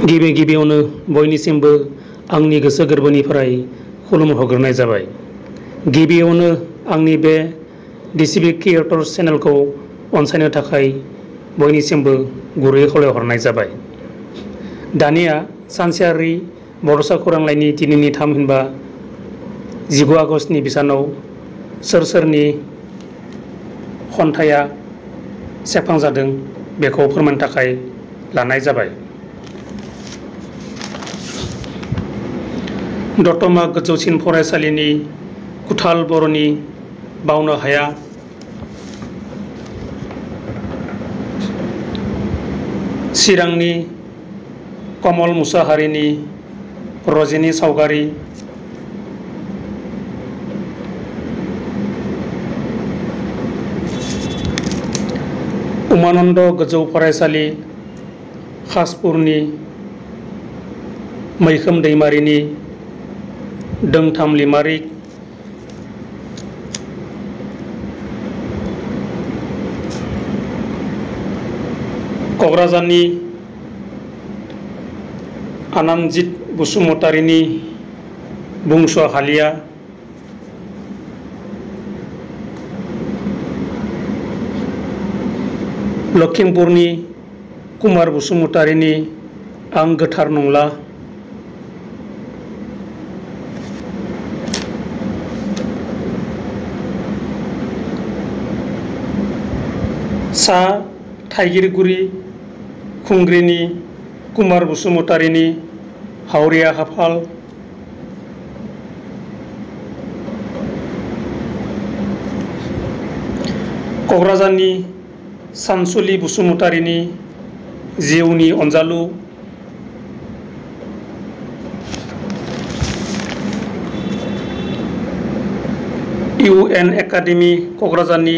गिबियावनो बयनिसिमबो आंनि गोसो गोरबोनिफ्राय खुलुमहरग्रोनाय जाबाय। गिबियावनो आंनि बे डिसिबि क्रिएटर चेनेलखौ अनसायनो थाखाय बयनिसिमबो गुरै खावलायहरनाय जाबाय। दानिया सानसेयारि बड'सा खौरांलाइनि दिनैनि थामहिनबा 19 आगस्तनि बिसानाव सोर सोरनि खन्थाइया सेबखांजादों बेखौ फोरमायनो थाखाय लानाय जाबाय। दतमा गोजौसिन फरायसालिनि कुथाल बर'नि बावनो हाया चिरांनि कमल मुसाहारिनि रजेनि सावगारि उमानन्द गोजौ फरायसालि खासपुरनि मैखोम दैमारिनि दोंथाम लिमारिक क'क्राझारनि आनामजित बसुमतारिनि बुंस' हालिया लखिमपुरनि कुमार बसुमतारिनि आं गोथार नंला सा थाइगिरगुरि खुंग्रिनि कुमार बसुमतारिनि हावरिया हाफाल क'क्राझारनि सानसुलि बसुमतारिनि जिउनि अनजालु UN एकाडेमि क'क्राझारनि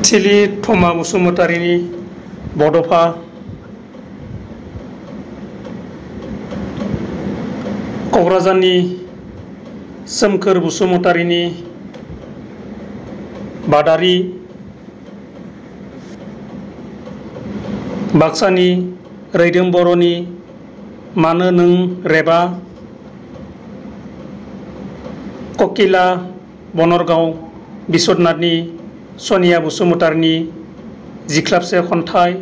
थिलि थमा बसुमतारिनि बड'फा क'क्राझारनि सोमखोर बसुमतारिनि बादारि बाक्सानि रैदोम बर'नि मानो नों रेबा ककिला बनरगाव बिस्वनाथनि सनिया बसुमतारिनि जिख्लाबसे खन्थाइ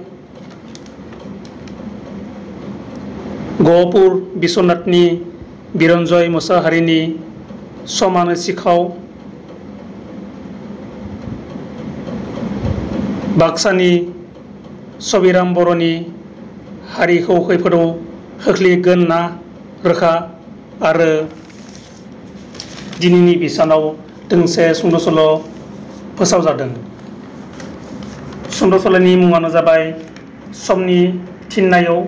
गहपुर बिस्वनाथनि बिरन्जय मोसाहारिनि समानो सिखाव बाक्सानि सबिराम बर'नि हारिखौ खैफोदाव खोख्लैगोन ना रोखा आरो दिनैनि बिसानाव दोंसे सुंद' सल' फोसावजादों। सुंद' सल'नि मुङानो जाबाय समनि थिननायाव,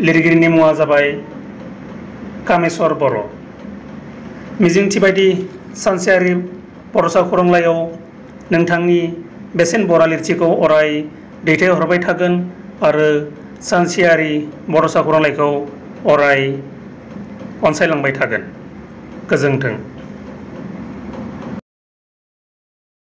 लिरगिरिनि मुङा जाबाय कामेस्वर बर'। मिजिंथिबायदि सानसेयारि बड'सा खौरांलाइयाव नोंथांनि बेसेन बरा लिरथिखौ अराय दैथायहरबाय थागोन आरो सानसेयारि बड'सा खौरांलाइखौ अराय अनसायलांबाय थागोन। गोजोन्थों।